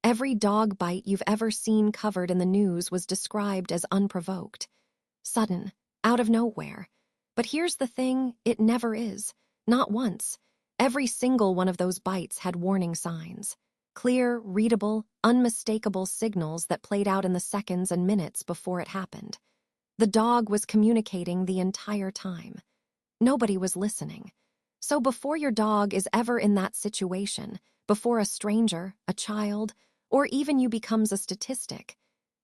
Every dog bite you've ever seen covered in the news was described as unprovoked, sudden, out of nowhere. But here's the thing, it never is. Not once. Every single one of those bites had warning signs. Clear, readable, unmistakable signals that played out in the seconds and minutes before it happened. The dog was communicating the entire time. Nobody was listening. So before your dog is ever in that situation, before a stranger, a child, or even you becomes a statistic,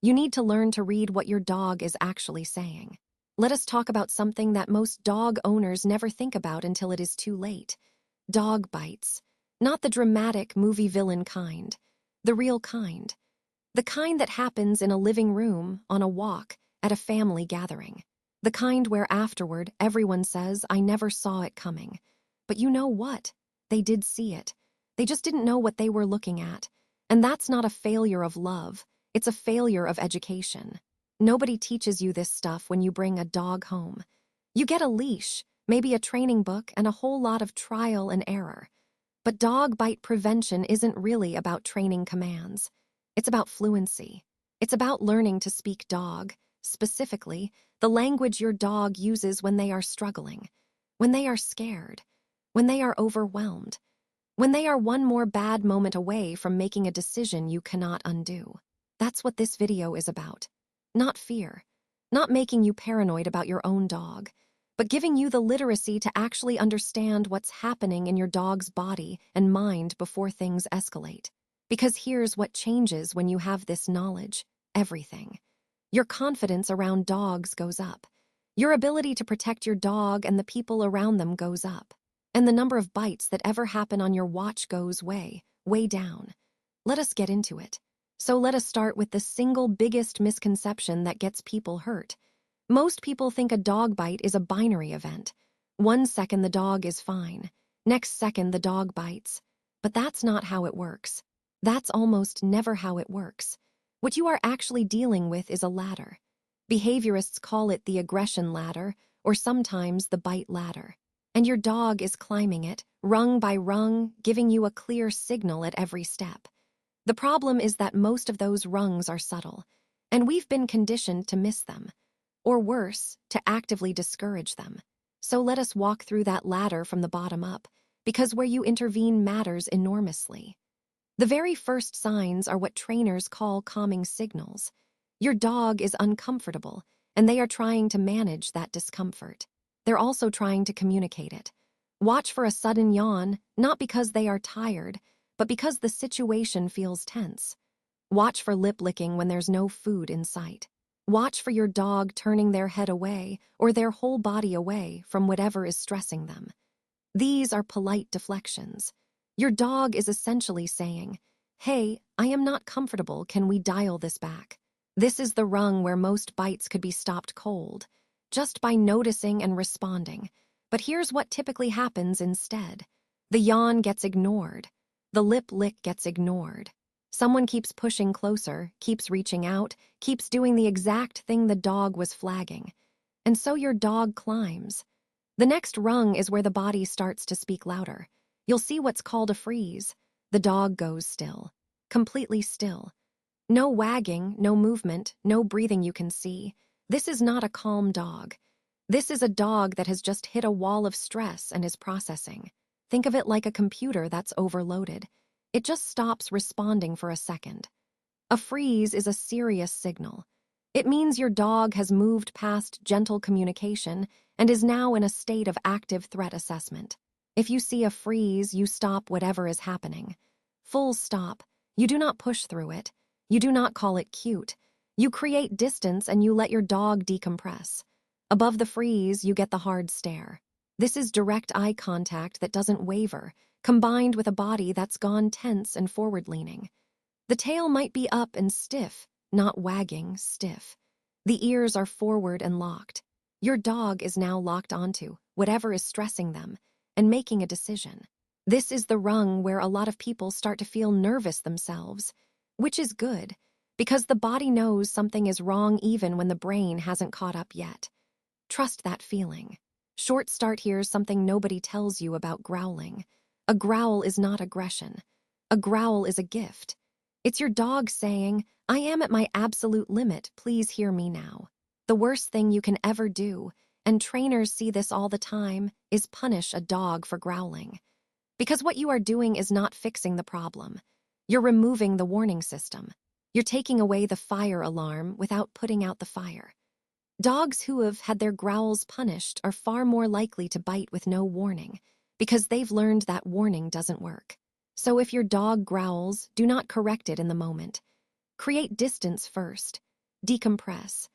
you need to learn to read what your dog is actually saying. Let us talk about something that most dog owners never think about until it is too late. Dog bites. Not the dramatic movie villain kind. The real kind. The kind that happens in a living room, on a walk, at a family gathering. The kind where afterward everyone says, "I never saw it coming." But you know what? They did see it. They just didn't know what they were looking at. And that's not a failure of love. It's a failure of education. Nobody teaches you this stuff when you bring a dog home. You get a leash, maybe a training book, and a whole lot of trial and error. But dog bite prevention isn't really about training commands. It's about fluency. It's about learning to speak dog, specifically, the language your dog uses when they are struggling, when they are scared, when they are overwhelmed, when they are one more bad moment away from making a decision you cannot undo. That's what this video is about. Not fear, not making you paranoid about your own dog, but giving you the literacy to actually understand what's happening in your dog's body and mind before things escalate. Because here's what changes when you have this knowledge: everything. Your confidence around dogs goes up. Your ability to protect your dog and the people around them goes up. And the number of bites that ever happen on your watch goes way, way down. Let us get into it. So let us start with the single biggest misconception that gets people hurt. Most people think a dog bite is a binary event. 1 second the dog is fine. Next second the dog bites. But that's not how it works. That's almost never how it works. What you are actually dealing with is a ladder. Behaviorists call it the aggression ladder, or sometimes the bite ladder. And your dog is climbing it, rung by rung, giving you a clear signal at every step. The problem is that most of those rungs are subtle, and we've been conditioned to miss them, or worse, to actively discourage them. So let us walk through that ladder from the bottom up, because where you intervene matters enormously. The very first signs are what trainers call calming signals. Your dog is uncomfortable, and they are trying to manage that discomfort. They're also trying to communicate it. Watch for a sudden yawn, not because they are tired, but because the situation feels tense. Watch for lip licking when there's no food in sight. Watch for your dog turning their head away or their whole body away from whatever is stressing them. These are polite deflections. Your dog is essentially saying, "Hey, I am not comfortable, can we dial this back?" This is the rung where most bites could be stopped cold, just by noticing and responding. But here's what typically happens instead. The yawn gets ignored. The lip lick gets ignored. Someone keeps pushing closer, keeps reaching out, keeps doing the exact thing the dog was flagging. And so your dog climbs. The next rung is where the body starts to speak louder. You'll see what's called a freeze. The dog goes still. Completely still. No wagging, no movement, no breathing you can see. This is not a calm dog. This is a dog that has just hit a wall of stress and is processing. Think of it like a computer that's overloaded. It just stops responding for a second. A freeze is a serious signal. It means your dog has moved past gentle communication and is now in a state of active threat assessment. If you see a freeze, you stop whatever is happening. Full stop. You do not push through it. You do not call it cute. You create distance and you let your dog decompress. Above the freeze, you get the hard stare. This is direct eye contact that doesn't waver, combined with a body that's gone tense and forward-leaning. The tail might be up and stiff, not wagging, stiff. The ears are forward and locked. Your dog is now locked onto whatever is stressing them and making a decision. This is the rung where a lot of people start to feel nervous themselves, which is good, because the body knows something is wrong even when the brain hasn't caught up yet. Trust that feeling. Short start here's something nobody tells you about growling. A growl is not aggression. A growl is a gift. It's your dog saying, "I am at my absolute limit, please hear me now." The worst thing you can ever do, and trainers see this all the time, is punish a dog for growling. Because what you are doing is not fixing the problem. You're removing the warning system. You're taking away the fire alarm without putting out the fire. Dogs who have had their growls punished are far more likely to bite with no warning, because they've learned that warning doesn't work. So if your dog growls, do not correct it in the moment. Create distance first. Decompress.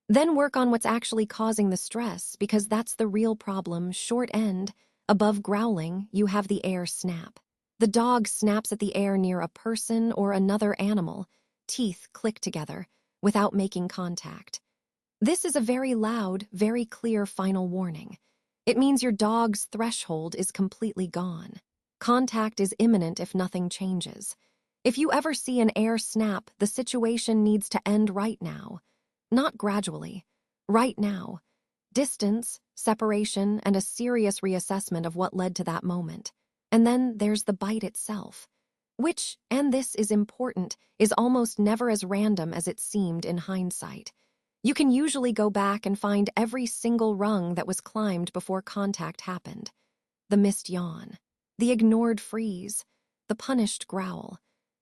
Then work on what's actually causing the stress, because that's the real problem. Short end. Above growling, you have the air snap. The dog snaps at the air near a person or another animal. Teeth click together, without making contact. This is a very loud, very clear final warning. It means your dog's threshold is completely gone. Contact is imminent if nothing changes. If you ever see an air snap, the situation needs to end right now. Not gradually. Right now. Distance, separation, and a serious reassessment of what led to that moment. And then there's the bite itself, which, and this is important, is almost never as random as it seemed in hindsight. You can usually go back and find every single rung that was climbed before contact happened. The missed yawn, the ignored freeze, the punished growl.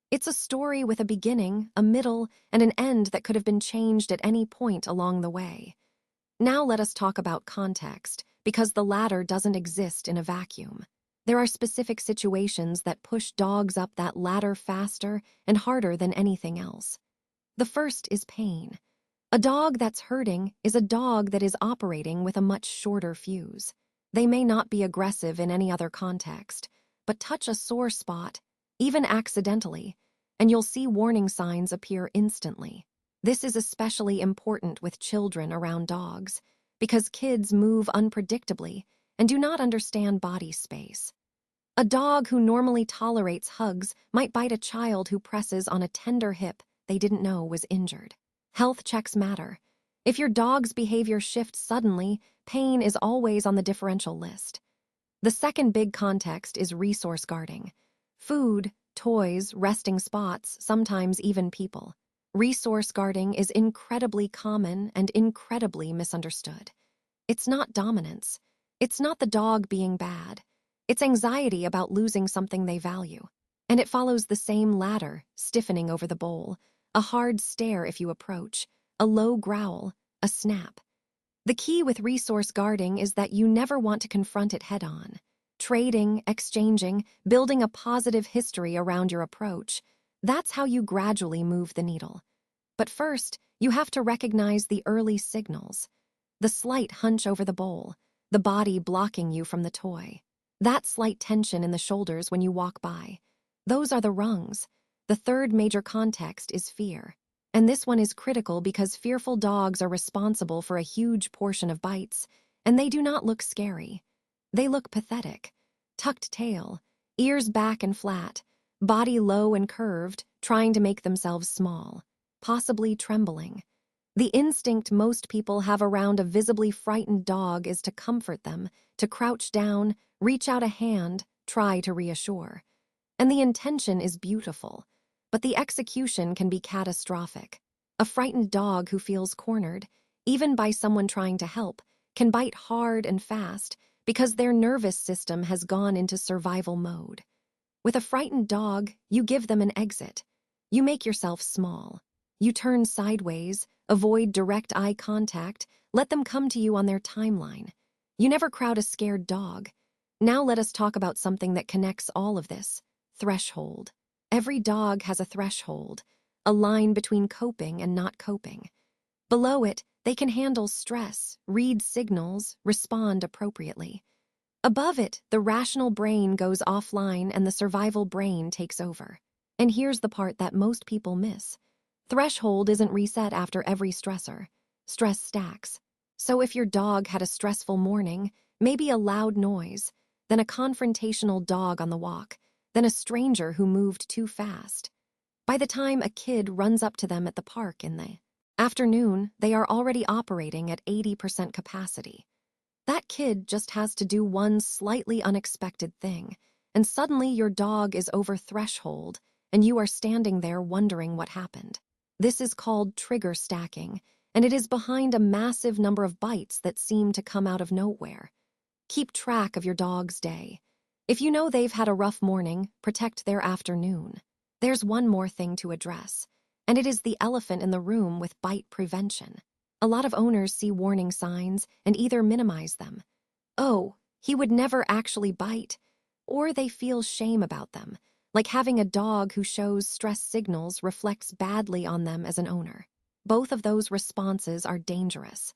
It's a story with a beginning, a middle, and an end that could have been changed at any point along the way. Now let us talk about context, because the latter doesn't exist in a vacuum. There are specific situations that push dogs up that ladder faster and harder than anything else. The first is pain. A dog that's hurting is a dog that is operating with a much shorter fuse. They may not be aggressive in any other context, but touch a sore spot, even accidentally, and you'll see warning signs appear instantly. This is especially important with children around dogs, because kids move unpredictably and do not understand body space. A dog who normally tolerates hugs might bite a child who presses on a tender hip they didn't know was injured. Health checks matter. If your dog's behavior shifts suddenly, pain is always on the differential list. The second big context is resource guarding. Food, toys, resting spots, sometimes even people. Resource guarding is incredibly common and incredibly misunderstood. It's not dominance. It's not the dog being bad. It's anxiety about losing something they value. And it follows the same ladder, stiffening over the bowl, a hard stare if you approach, a low growl, a snap. The key with resource guarding is that you never want to confront it head-on. Trading, exchanging, building a positive history around your approach, that's how you gradually move the needle. But first, you have to recognize the early signals. The slight hunch over the bowl, the body blocking you from the toy. That slight tension in the shoulders when you walk by. Those are the rungs. The third major context is fear. And this one is critical because fearful dogs are responsible for a huge portion of bites, and they do not look scary. They look pathetic. Tucked tail, ears back and flat, body low and curved, trying to make themselves small, possibly trembling. The instinct most people have around a visibly frightened dog is to comfort them, to crouch down, reach out a hand, try to reassure. And the intention is beautiful, but the execution can be catastrophic. A frightened dog who feels cornered, even by someone trying to help, can bite hard and fast because their nervous system has gone into survival mode. With a frightened dog, you give them an exit. You make yourself small. You turn sideways, avoid direct eye contact, let them come to you on their timeline. You never crowd a scared dog. Now let us talk about something that connects all of this: threshold. Every dog has a threshold, a line between coping and not coping. Below it, they can handle stress, read signals, respond appropriately. Above it, the rational brain goes offline and the survival brain takes over. And here's the part that most people miss. Threshold isn't reset after every stressor. Stress stacks. So if your dog had a stressful morning, maybe a loud noise, then a confrontational dog on the walk, then a stranger who moved too fast. By the time a kid runs up to them at the park in the afternoon, they are already operating at 80% capacity. That kid just has to do one slightly unexpected thing, and suddenly your dog is over threshold, and you are standing there wondering what happened. This is called trigger stacking, and it is behind a massive number of bites that seem to come out of nowhere. Keep track of your dog's day. If you know they've had a rough morning, protect their afternoon. There's one more thing to address, and it is the elephant in the room with bite prevention. A lot of owners see warning signs and either minimize them. Oh, he would never actually bite. Or they feel shame about them, like having a dog who shows stress signals reflects badly on them as an owner. Both of those responses are dangerous.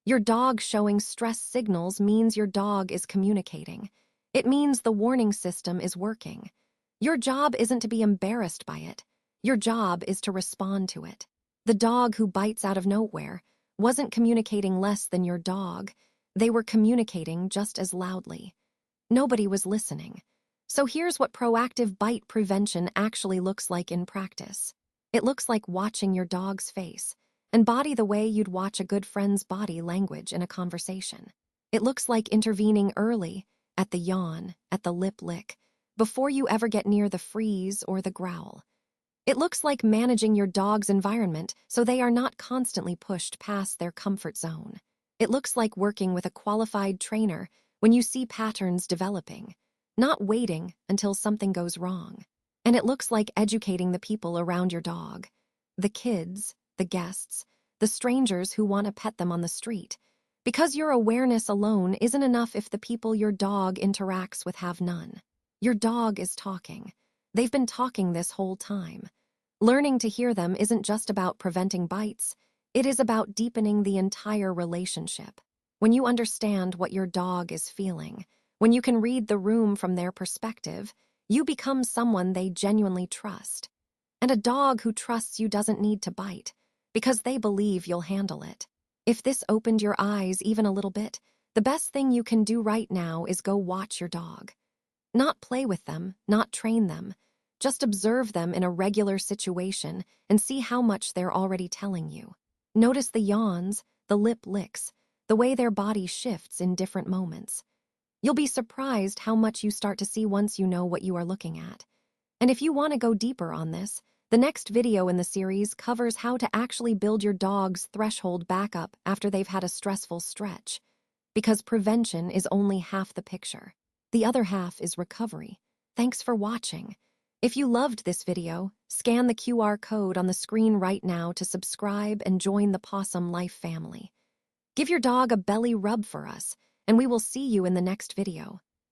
Your dog showing stress signals means your dog is communicating. It means the warning system is working. Your job isn't to be embarrassed by it. Your job is to respond to it. The dog who bites out of nowhere wasn't communicating less than your dog. They were communicating just as loudly. Nobody was listening. So here's what proactive bite prevention actually looks like in practice. It looks like watching your dog's face and body the way you'd watch a good friend's body language in a conversation. It looks like intervening early, at the yawn, at the lip lick, before you ever get near the freeze or the growl. It looks like managing your dog's environment so they are not constantly pushed past their comfort zone. It looks like working with a qualified trainer when you see patterns developing, not waiting until something goes wrong. And it looks like educating the people around your dog, the kids, the guests, the strangers who want to pet them on the street. Because your awareness alone isn't enough if the people your dog interacts with have none. Your dog is talking. They've been talking this whole time. Learning to hear them isn't just about preventing bites. It is about deepening the entire relationship. When you understand what your dog is feeling, when you can read the room from their perspective, you become someone they genuinely trust. And a dog who trusts you doesn't need to bite, because they believe you'll handle it. If this opened your eyes even a little bit, the best thing you can do right now is go watch your dog. Not play with them, not train them. Just observe them in a regular situation and see how much they're already telling you. Notice the yawns, the lip licks, the way their body shifts in different moments. You'll be surprised how much you start to see once you know what you are looking at. And if you want to go deeper on this, the next video in the series covers how to actually build your dog's threshold back up after they've had a stressful stretch. Because prevention is only half the picture. The other half is recovery. Thanks for watching. If you loved this video, scan the QR code on the screen right now to subscribe and join the Pawsome Life family. Give your dog a belly rub for us, and we will see you in the next video.